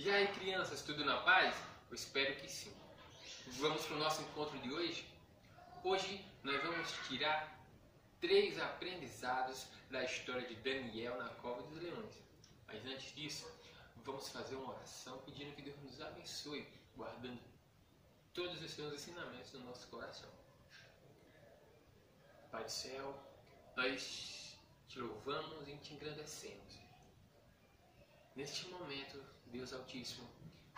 E aí, crianças, tudo na paz? Eu espero que sim. Vamos para o nosso encontro de hoje? Hoje nós vamos tirar 3 aprendizados da história de Daniel na cova dos leões. Mas antes disso, vamos fazer uma oração pedindo que Deus nos abençoe, guardando todos os seus ensinamentos no nosso coração. Pai do céu, nós te louvamos e te engrandecemos. Neste momento, Deus Altíssimo,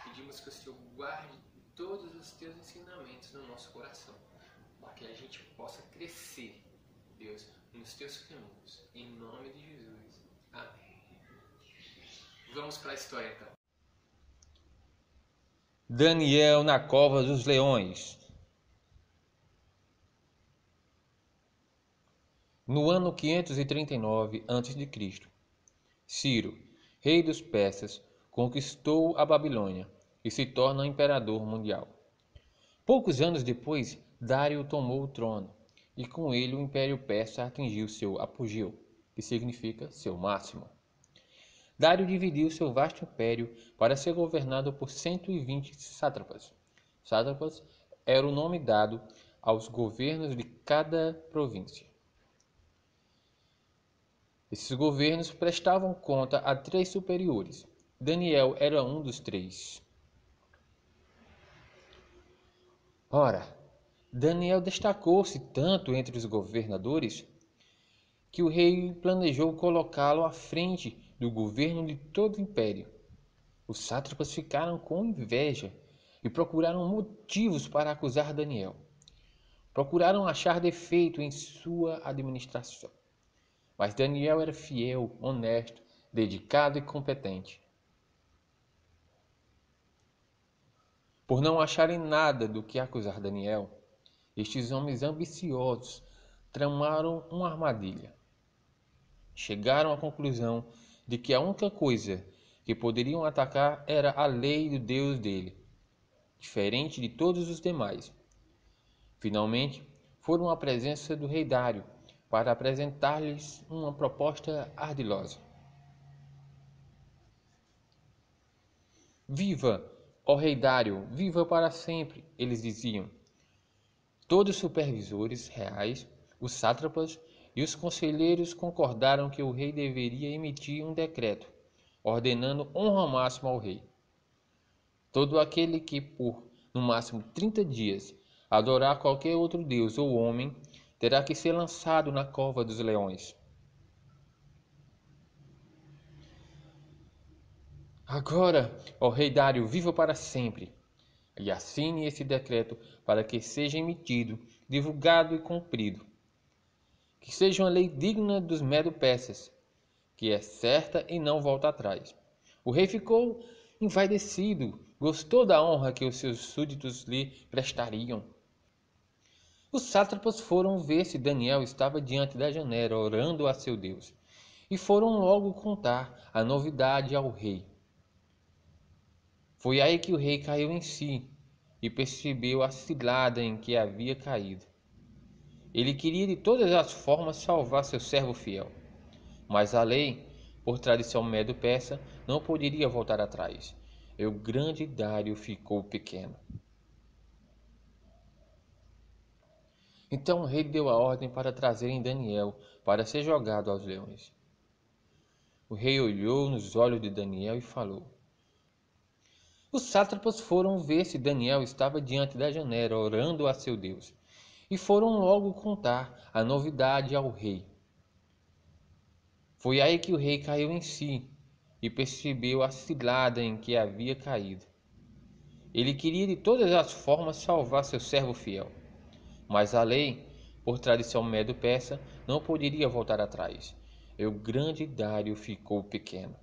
pedimos que o Senhor guarde todos os teus ensinamentos no nosso coração, para que a gente possa crescer, Deus, nos teus caminhos. Em nome de Jesus. Amém. Vamos para a história então. Daniel na cova dos leões. No ano 539 a.C., Ciro, rei dos persas, conquistou a Babilônia e se torna imperador mundial. Poucos anos depois, Dário tomou o trono e com ele o Império Persa atingiu seu apogeu, que significa seu máximo. Dário dividiu seu vasto império para ser governado por 120 sátrapas. Sátrapas era o nome dado aos governos de cada província. Esses governos prestavam conta a 3 superiores. Daniel era um dos 3. Ora, Daniel destacou-se tanto entre os governadores que o rei planejou colocá-lo à frente do governo de todo o império. Os sátrapas ficaram com inveja e procuraram motivos para acusar Daniel. Procuraram achar defeito em sua administração. Mas Daniel era fiel, honesto, dedicado e competente. Por não acharem nada do que acusar Daniel, estes homens ambiciosos tramaram uma armadilha. Chegaram à conclusão de que a única coisa que poderiam atacar era a lei do Deus dele, diferente de todos os demais. Finalmente, foram à presença do rei Dário para apresentar-lhes uma proposta ardilosa. Viva, ó rei Dário, viva para sempre, eles diziam. Todos os supervisores reais, os sátrapas e os conselheiros concordaram que o rei deveria emitir um decreto, ordenando honra máxima ao rei. Todo aquele que por, no máximo 30 dias, adorar qualquer outro deus ou homem, terá que ser lançado na cova dos leões. Agora, ó rei Dário, viva para sempre, e assine esse decreto para que seja emitido, divulgado e cumprido. Que seja uma lei digna dos medo-persas, que é certa e não volta atrás. O rei ficou envaidecido, gostou da honra que os seus súditos lhe prestariam. Os sátrapas foram ver se Daniel estava diante da janela, orando a seu Deus, e foram logo contar a novidade ao rei. Foi aí que o rei caiu em si e percebeu a cilada em que havia caído. Ele queria de todas as formas salvar seu servo fiel, mas a lei, por tradição medo-persa, não poderia voltar atrás, e o grande Dário ficou pequeno. Então o rei deu a ordem para trazerem Daniel para ser jogado aos leões. O rei olhou nos olhos de Daniel e falou. Os sátrapas foram ver se Daniel estava diante da janela, orando a seu Deus, e foram logo contar a novidade ao rei. Foi aí que o rei caiu em si e percebeu a cilada em que havia caído. Ele queria de todas as formas salvar seu servo fiel, mas a lei, por tradição medo-persa, não poderia voltar atrás, e o grande Dário ficou pequeno.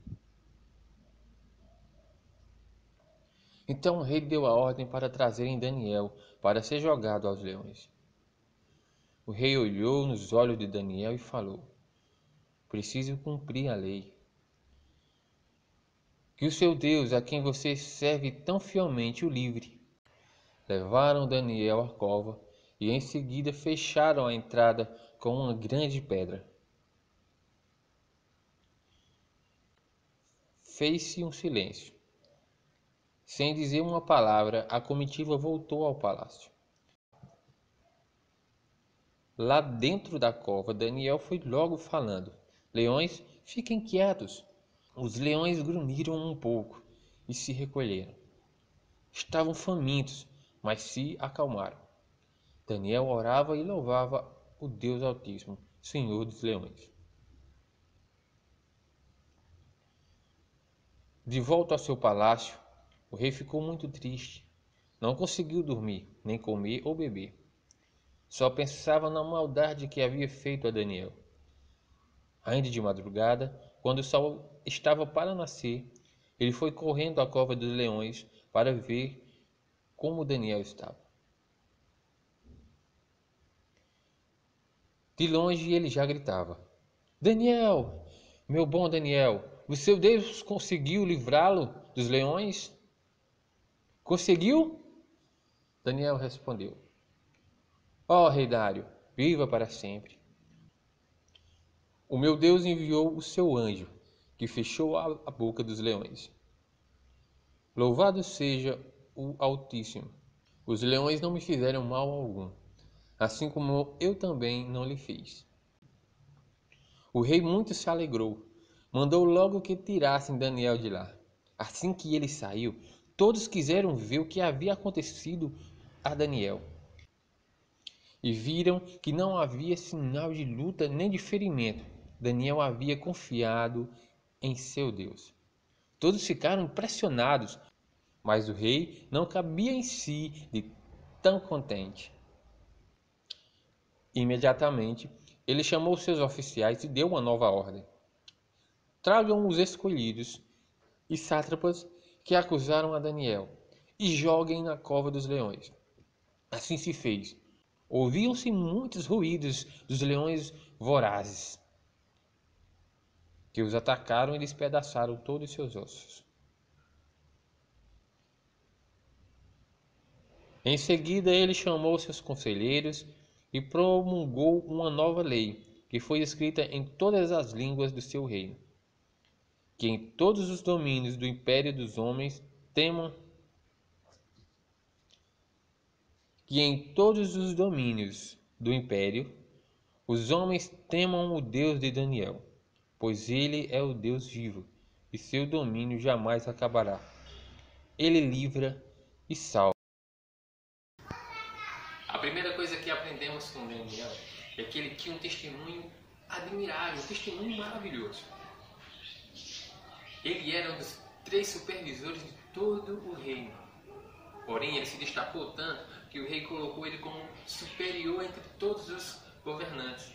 Então o rei deu a ordem para trazerem Daniel para ser jogado aos leões. O rei olhou nos olhos de Daniel e falou: Preciso cumprir a lei. Que o seu Deus, a quem você serve tão fielmente, o livre. Levaram Daniel à cova e em seguida fecharam a entrada com uma grande pedra. Fez-se um silêncio. Sem dizer uma palavra, a comitiva voltou ao palácio. Lá dentro da cova, Daniel foi logo falando: Leões, fiquem quietos. Os leões grunhiram um pouco e se recolheram. Estavam famintos, mas se acalmaram. Daniel orava e louvava o Deus Altíssimo, Senhor dos leões. De volta ao seu palácio, o rei ficou muito triste. Não conseguiu dormir, nem comer ou beber. Só pensava na maldade que havia feito a Daniel. Ainda de madrugada, quando o sol estava para nascer, ele foi correndo à cova dos leões para ver como Daniel estava. De longe ele já gritava: Daniel, meu bom Daniel, o seu Deus conseguiu livrá-lo dos leões? Conseguiu? Daniel respondeu: Ó rei Dário, viva para sempre. O meu Deus enviou o seu anjo, que fechou a boca dos leões. Louvado seja o Altíssimo. Os leões não me fizeram mal algum, assim como eu também não lhe fiz. O rei muito se alegrou, mandou logo que tirassem Daniel de lá. Assim que ele saiu, todos quiseram ver o que havia acontecido a Daniel. E viram que não havia sinal de luta nem de ferimento. Daniel havia confiado em seu Deus. Todos ficaram impressionados, mas o rei não cabia em si de tão contente. Imediatamente, ele chamou seus oficiais e deu uma nova ordem. Tragam os escolhidos e sátrapas que acusaram a Daniel e joguem na cova dos leões. Assim se fez. Ouviam-se muitos ruídos dos leões vorazes, que os atacaram e despedaçaram todos os seus ossos. Em seguida, ele chamou seus conselheiros e promulgou uma nova lei, que foi escrita em todas as línguas do seu reino, que em todos os domínios do império dos homens temam, que em todos os domínios do império os homens temam o Deus de Daniel, pois ele é o Deus vivo, e seu domínio jamais acabará. Ele livra e salva. A primeira coisa que aprendemos com Daniel é que ele tinha um testemunho admirável, um testemunho maravilhoso. Ele era um dos 3 supervisores de todo o reino. Porém, ele se destacou tanto que o rei colocou ele como superior entre todos os governantes.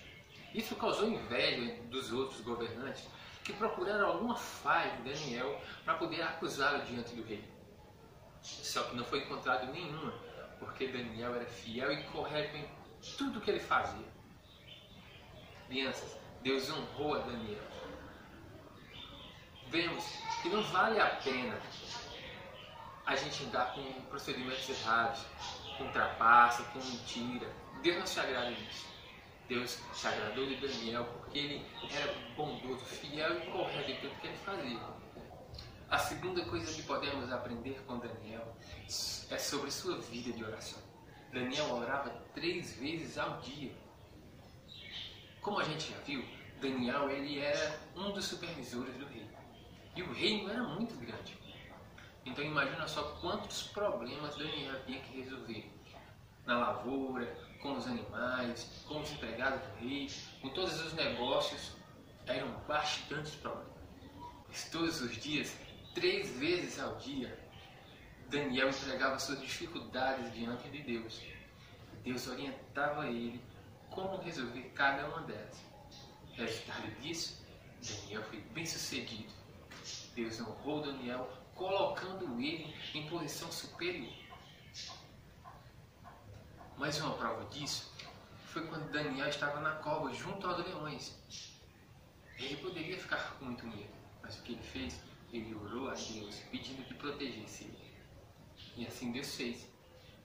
Isso causou inveja dos outros governantes que procuraram alguma falha de Daniel para poder acusá-lo diante do rei. Só que não foi encontrado nenhuma, porque Daniel era fiel e correto em tudo que ele fazia. Crianças, Deus honrou a Daniel. Vemos que não vale a pena a gente andar com procedimentos errados, com trapaça, com mentira. Deus não se agrada disso. Deus se agradou de Daniel porque ele era bondoso, fiel e correto em tudo que ele fazia. A segunda coisa que podemos aprender com Daniel é sobre sua vida de oração. Daniel orava 3 vezes ao dia. Como a gente já viu, Daniel ele era um dos supervisores do rei. E o reino era muito grande. Então imagina só quantos problemas Daniel tinha que resolver. Na lavoura, com os animais, com os empregados do rei, com todos os negócios. Eram bastantes problemas. Mas todos os dias, 3 vezes ao dia, Daniel entregava suas dificuldades diante de Deus. Deus orientava ele como resolver cada uma delas. Resultado disso, Daniel foi bem sucedido. Deus honrou Daniel, colocando ele em posição superior. Mais uma prova disso foi quando Daniel estava na cova junto aos leões. Ele poderia ficar com muito medo, mas o que ele fez? Ele orou a Deus, pedindo que protegesse ele. E assim Deus fez.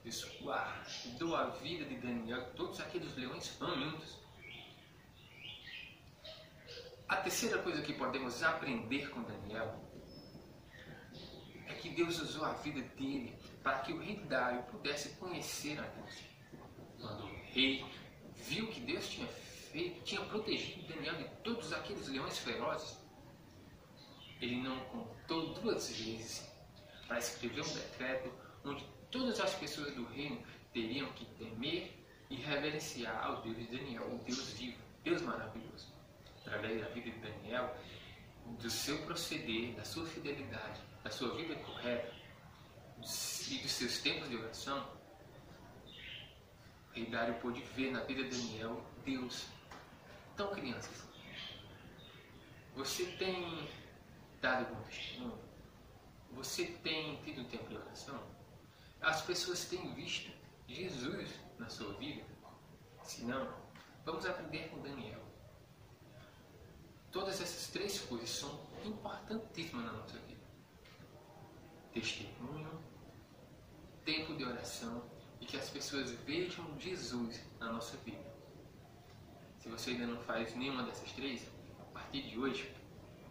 Deus guardou a vida de Daniel e todos aqueles leões famintos. A terceira coisa que podemos aprender com Daniel é que Deus usou a vida dele para que o rei Dário pudesse conhecer a Deus. Quando o rei viu que Deus tinha protegido Daniel de todos aqueles leões ferozes, ele não contou 2 vezes para escrever um decreto onde todas as pessoas do reino teriam que temer e reverenciar ao Deus de Daniel, o Deus vivo, Deus maravilhoso. Através da vida de Daniel, do seu proceder, da sua fidelidade, da sua vida correta e dos seus tempos de oração, o rei Dário pôde ver na vida de Daniel Deus. Então, crianças, você tem dado bom testemunho? Você tem tido tempo de oração? As pessoas têm visto Jesus na sua vida? Se não, vamos aprender com Daniel. Todas essas 3 coisas são importantíssimas na nossa vida: testemunho, tempo de oração e que as pessoas vejam Jesus na nossa vida. Se você ainda não faz nenhuma dessas 3, a partir de hoje,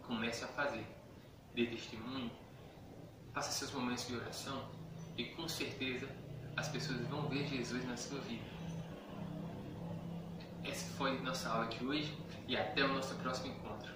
comece a fazer. Dê testemunho, faça seus momentos de oração e com certeza as pessoas vão ver Jesus na sua vida. Essa foi nossa aula de hoje e até o nosso próximo encontro.